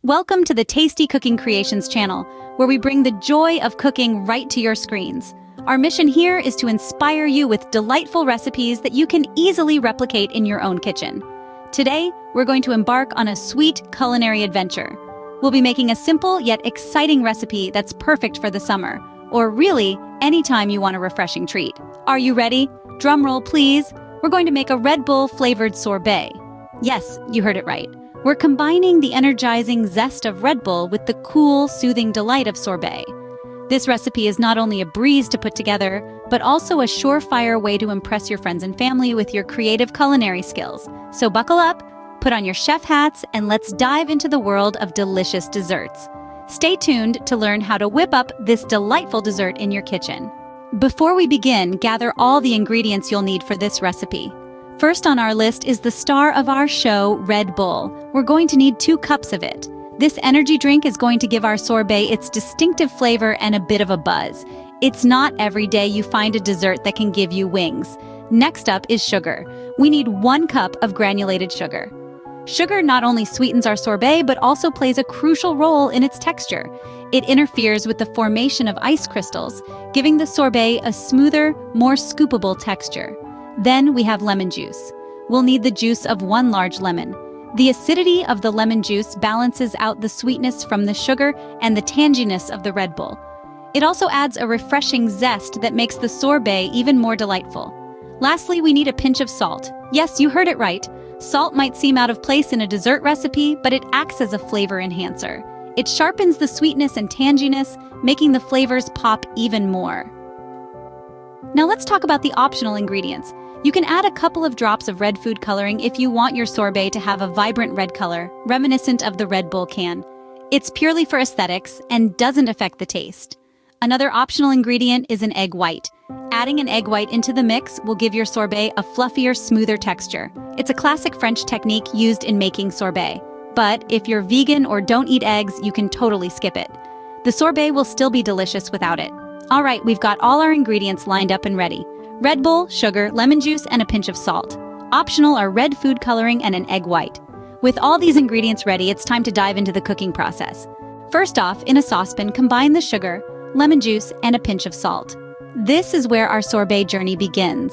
Welcome to the Tasty Cooking Creations channel, where we bring the joy of cooking right to your screens. Our mission here is to inspire you with delightful recipes that you can easily replicate in your own kitchen. Today, we're going to embark on a sweet culinary adventure. We'll be making a simple yet exciting recipe that's perfect for the summer, or really, anytime you want a refreshing treat. Are you ready? Drum roll, please. We're going to make a Red Bull-flavored sorbet. Yes, you heard it right. We're combining the energizing zest of Red Bull with the cool, soothing delight of sorbet. This recipe is not only a breeze to put together, but also a surefire way to impress your friends and family with your creative culinary skills. So buckle up, put on your chef hats, and let's dive into the world of delicious desserts. Stay tuned to learn how to whip up this delightful dessert in your kitchen. Before we begin, gather all the ingredients you'll need for this recipe. First on our list is the star of our show, Red Bull. We're going to need 2 cups of it. This energy drink is going to give our sorbet its distinctive flavor and a bit of a buzz. It's not every day you find a dessert that can give you wings. Next up is sugar. We need 1 cup of granulated sugar. Sugar not only sweetens our sorbet, but also plays a crucial role in its texture. It interferes with the formation of ice crystals, giving the sorbet a smoother, more scoopable texture. Then we have lemon juice. We'll need the juice of 1 large lemon. The acidity of the lemon juice balances out the sweetness from the sugar and the tanginess of the Red Bull. It also adds a refreshing zest that makes the sorbet even more delightful. Lastly, we need a pinch of salt. Yes, you heard it right. Salt might seem out of place in a dessert recipe, but it acts as a flavor enhancer. It sharpens the sweetness and tanginess, making the flavors pop even more. Now let's talk about the optional ingredients. You can add a couple of drops of red food coloring if you want your sorbet to have a vibrant red color, reminiscent of the Red Bull can. It's purely for aesthetics and doesn't affect the taste. Another optional ingredient is an egg white. Adding an egg white into the mix will give your sorbet a fluffier, smoother texture. It's a classic French technique used in making sorbet. But if you're vegan or don't eat eggs, you can totally skip it. The sorbet will still be delicious without it. All right, we've got all our ingredients lined up and ready. Red Bull, sugar, lemon juice, and a pinch of salt. Optional are red food coloring and an egg white. With all these ingredients ready, it's time to dive into the cooking process. First off, in a saucepan, combine the sugar, lemon juice, and a pinch of salt. This is where our sorbet journey begins.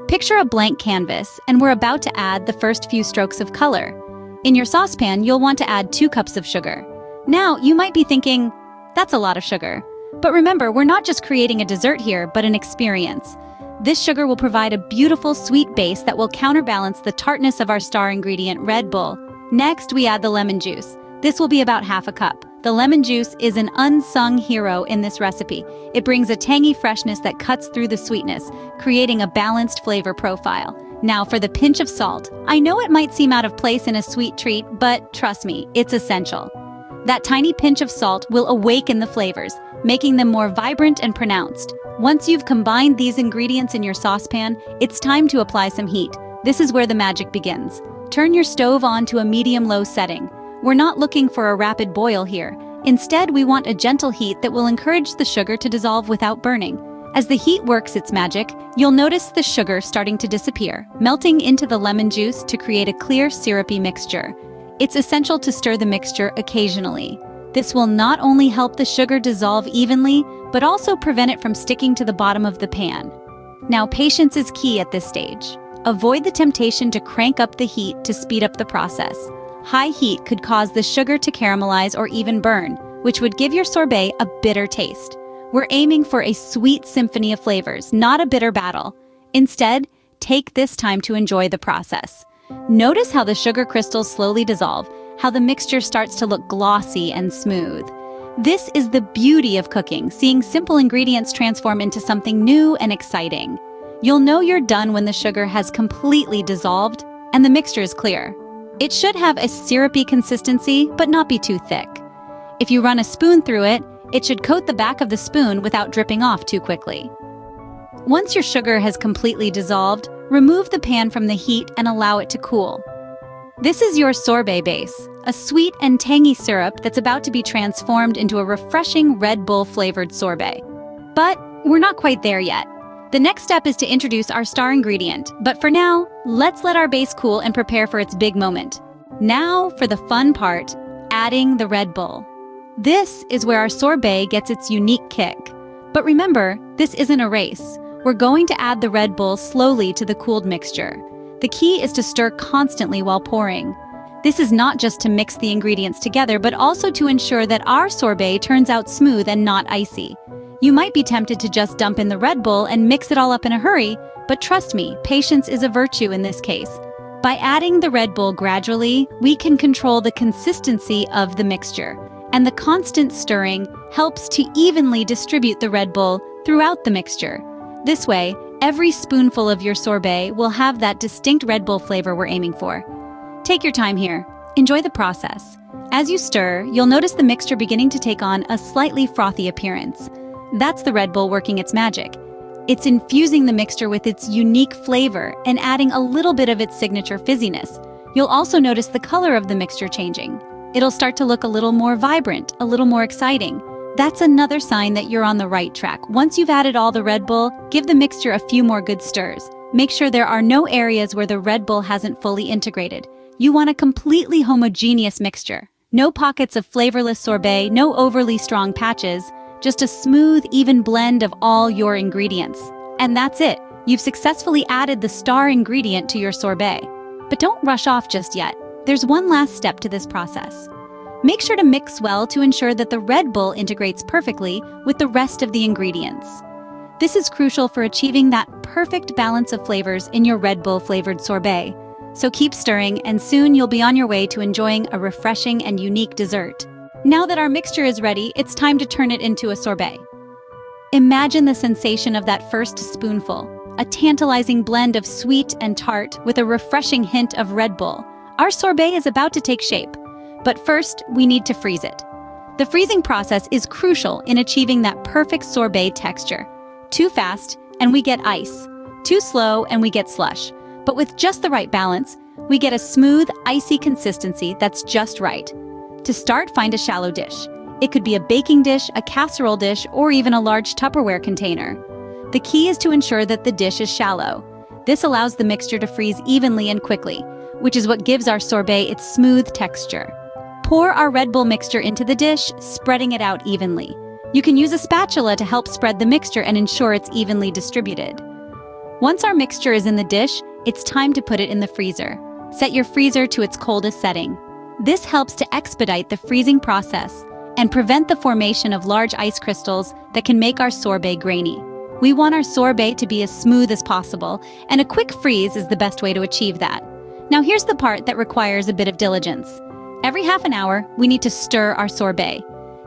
Picture a blank canvas, and we're about to add the first few strokes of color. In your saucepan, you'll want to add 2 cups of sugar. Now, you might be thinking, that's a lot of sugar. But remember, we're not just creating a dessert here, but an experience. This sugar will provide a beautiful, sweet base that will counterbalance the tartness of our star ingredient, Red Bull. Next, we add the lemon juice. This will be about half a cup. The lemon juice is an unsung hero in this recipe. It brings a tangy freshness that cuts through the sweetness, creating a balanced flavor profile. Now for the pinch of salt. I know it might seem out of place in a sweet treat, but trust me, it's essential. That tiny pinch of salt will awaken the flavors, making them more vibrant and pronounced. Once you've combined these ingredients in your saucepan, it's time to apply some heat. This is where the magic begins. Turn your stove on to a medium-low setting. We're not looking for a rapid boil here. Instead, we want a gentle heat that will encourage the sugar to dissolve without burning. As the heat works its magic, you'll notice the sugar starting to disappear, melting into the lemon juice to create a clear, syrupy mixture. It's essential to stir the mixture occasionally. This will not only help the sugar dissolve evenly, but also prevent it from sticking to the bottom of the pan. Now, patience is key at this stage. Avoid the temptation to crank up the heat to speed up the process. High heat could cause the sugar to caramelize or even burn, which would give your sorbet a bitter taste. We're aiming for a sweet symphony of flavors, not a bitter battle. Instead, take this time to enjoy the process. Notice how the sugar crystals slowly dissolve, how the mixture starts to look glossy and smooth. This is the beauty of cooking, seeing simple ingredients transform into something new and exciting. You'll know you're done when the sugar has completely dissolved and the mixture is clear. It should have a syrupy consistency, but not be too thick. If you run a spoon through it, it should coat the back of the spoon without dripping off too quickly. Once your sugar has completely dissolved, remove the pan from the heat and allow it to cool. This is your sorbet base, a sweet and tangy syrup that's about to be transformed into a refreshing Red Bull-flavored sorbet. But we're not quite there yet. The next step is to introduce our star ingredient, but for now, let's let our base cool and prepare for its big moment. Now for the fun part. adding the Red Bull. This is where our sorbet gets its unique kick. But remember, this isn't a race. We're going to add the Red Bull slowly to the cooled mixture. The key is to stir constantly while pouring. This is not just to mix the ingredients together, but also to ensure that our sorbet turns out smooth and not icy. You might be tempted to just dump in the Red Bull and mix it all up in a hurry, but trust me, patience is a virtue in this case. By adding the Red Bull gradually, we can control the consistency of the mixture, and the constant stirring helps to evenly distribute the Red Bull throughout the mixture. This way, every spoonful of your sorbet will have that distinct Red Bull flavor we're aiming for. Take your time here. Enjoy the process. As you stir, you'll notice the mixture beginning to take on a slightly frothy appearance. That's the Red Bull working its magic. It's infusing the mixture with its unique flavor and adding a little bit of its signature fizziness. You'll also notice the color of the mixture changing. It'll start to look a little more vibrant, a little more exciting. That's another sign that you're on the right track. Once you've added all the Red Bull, give the mixture a few more good stirs. Make sure there are no areas where the Red Bull hasn't fully integrated. You want a completely homogeneous mixture. No pockets of flavorless sorbet, no overly strong patches. Just a smooth, even blend of all your ingredients. And that's it. You've successfully added the star ingredient to your sorbet. But don't rush off just yet. There's one last step to this process. Make sure to mix well to ensure that the Red Bull integrates perfectly with the rest of the ingredients. This is crucial for achieving that perfect balance of flavors in your Red Bull flavored sorbet. So keep stirring, and soon you'll be on your way to enjoying a refreshing and unique dessert. Now that our mixture is ready, it's time to turn it into a sorbet. Imagine the sensation of that first spoonful, a tantalizing blend of sweet and tart with a refreshing hint of Red Bull. Our sorbet is about to take shape, but first we need to freeze it. The freezing process is crucial in achieving that perfect sorbet texture. Too fast, and we get ice. Too slow, and we get slush. But with just the right balance, we get a smooth, icy consistency that's just right. To start, find a shallow dish. It could be a baking dish, a casserole dish, or even a large Tupperware container. The key is to ensure that the dish is shallow. This allows the mixture to freeze evenly and quickly, which is what gives our sorbet its smooth texture. Pour our Red Bull mixture into the dish, spreading it out evenly. You can use a spatula to help spread the mixture and ensure it's evenly distributed. Once our mixture is in the dish, it's time to put it in the freezer. Set your freezer to its coldest setting. This helps to expedite the freezing process and prevent the formation of large ice crystals that can make our sorbet grainy. We want our sorbet to be as smooth as possible, and a quick freeze is the best way to achieve that. Now here's the part that requires a bit of diligence. Every half an hour, we need to stir our sorbet.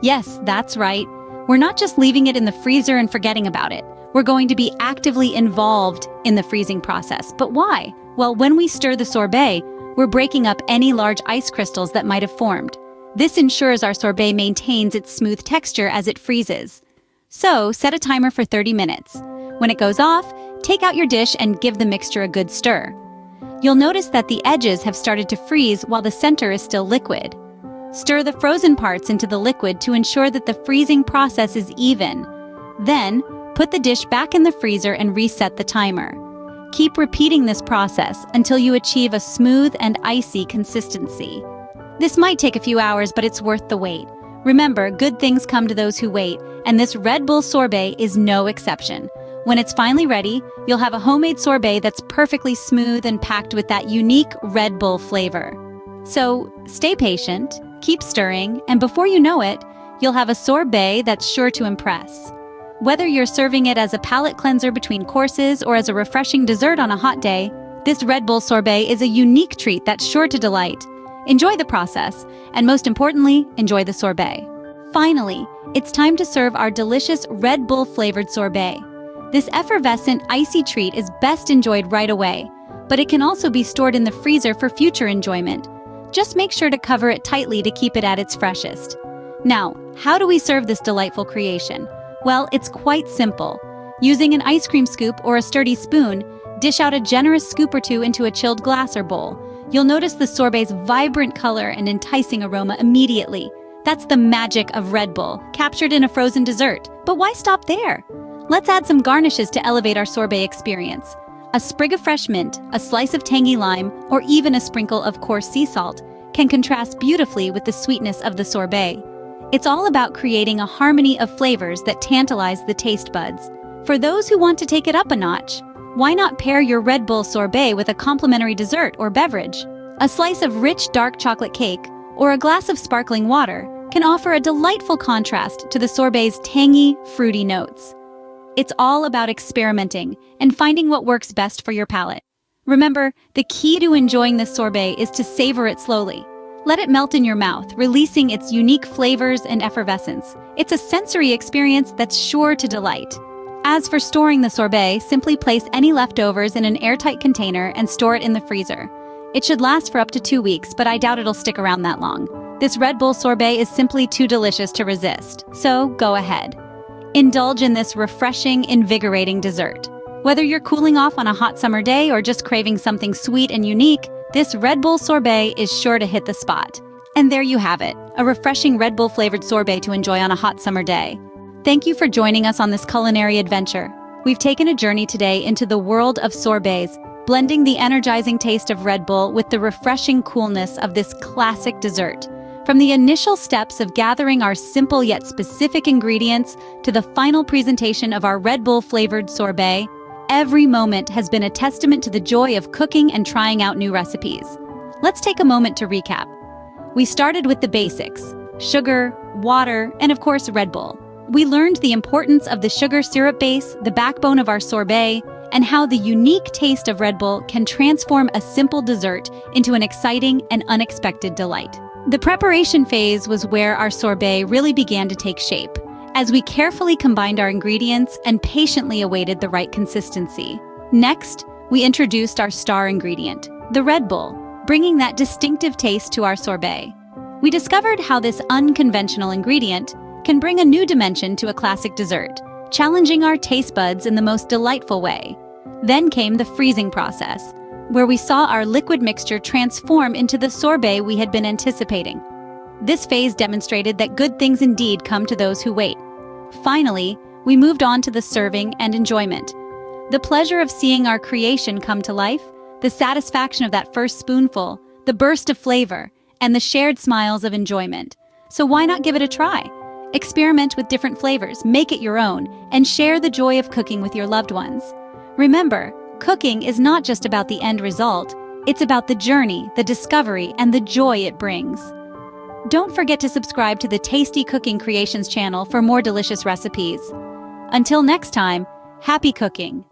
Yes, that's right. We're not just leaving it in the freezer and forgetting about it. We're going to be actively involved in the freezing process. But why? Well, when we stir the sorbet, we're breaking up any large ice crystals that might have formed. This ensures our sorbet maintains its smooth texture as it freezes. So, set a timer for 30 minutes. When it goes off, take out your dish and give the mixture a good stir. You'll notice that the edges have started to freeze while the center is still liquid. Stir the frozen parts into the liquid to ensure that the freezing process is even. Then, put the dish back in the freezer and reset the timer. Keep repeating this process until you achieve a smooth and icy consistency. This might take a few hours, but it's worth the wait. Remember, good things come to those who wait, and this Red Bull sorbet is no exception. When it's finally ready, you'll have a homemade sorbet that's perfectly smooth and packed with that unique Red Bull flavor. So, stay patient, keep stirring, and before you know it, you'll have a sorbet that's sure to impress. Whether you're serving it as a palate cleanser between courses or as a refreshing dessert on a hot day, this Red Bull sorbet is a unique treat that's sure to delight. Enjoy the process, and most importantly, enjoy the sorbet. Finally, it's time to serve our delicious Red Bull flavored sorbet. This effervescent, icy treat is best enjoyed right away, but it can also be stored in the freezer for future enjoyment. Just make sure to cover it tightly to keep it at its freshest. Now, how do we serve this delightful creation? Well, it's quite simple. Using an ice cream scoop or a sturdy spoon, dish out a generous scoop or two into a chilled glass or bowl. You'll notice the sorbet's vibrant color and enticing aroma immediately. That's the magic of Red Bull, captured in a frozen dessert. But why stop there? Let's add some garnishes to elevate our sorbet experience. A sprig of fresh mint, a slice of tangy lime, or even a sprinkle of coarse sea salt can contrast beautifully with the sweetness of the sorbet. It's all about creating a harmony of flavors that tantalize the taste buds. For those who want to take it up a notch, why not pair your Red Bull sorbet with a complimentary dessert or beverage? A slice of rich dark chocolate cake or a glass of sparkling water can offer a delightful contrast to the sorbet's tangy, fruity notes. It's all about experimenting and finding what works best for your palate. Remember, the key to enjoying this sorbet is to savor it slowly. Let it melt in your mouth, releasing its unique flavors and effervescence. It's a sensory experience that's sure to delight. As for storing the sorbet, simply place any leftovers in an airtight container and store it in the freezer. It should last for up to 2 weeks, but I doubt it'll stick around that long. This Red Bull sorbet is simply too delicious to resist, so go ahead. Indulge in this refreshing, invigorating dessert. Whether you're cooling off on a hot summer day or just craving something sweet and unique, this Red Bull sorbet is sure to hit the spot. And there you have it, a refreshing Red Bull flavored sorbet to enjoy on a hot summer day. Thank you for joining us on this culinary adventure. We've taken a journey today into the world of sorbets, blending the energizing taste of Red Bull with the refreshing coolness of this classic dessert. From the initial steps of gathering our simple yet specific ingredients to the final presentation of our Red Bull flavored sorbet, every moment has been a testament to the joy of cooking and trying out new recipes. Let's take a moment to recap. We started with the basics: sugar, water, and of course Red Bull. We learned the importance of the sugar syrup base, the backbone of our sorbet, and how the unique taste of Red Bull can transform a simple dessert into an exciting and unexpected delight. The preparation phase was where our sorbet really began to take shape, as we carefully combined our ingredients and patiently awaited the right consistency. Next, we introduced our star ingredient, the Red Bull, bringing that distinctive taste to our sorbet. We discovered how this unconventional ingredient can bring a new dimension to a classic dessert, challenging our taste buds in the most delightful way. Then came the freezing process, where we saw our liquid mixture transform into the sorbet we had been anticipating. This phase demonstrated that good things indeed come to those who wait. Finally, we moved on to the serving and enjoyment. The pleasure of seeing our creation come to life, the satisfaction of that first spoonful, the burst of flavor, and the shared smiles of enjoyment. So why not give it a try? Experiment with different flavors, make it your own, and share the joy of cooking with your loved ones. Remember, cooking is not just about the end result, it's about the journey, the discovery, and the joy it brings. Don't forget to subscribe to the Tasty Cooking Creations channel for more delicious recipes. Until next time, happy cooking!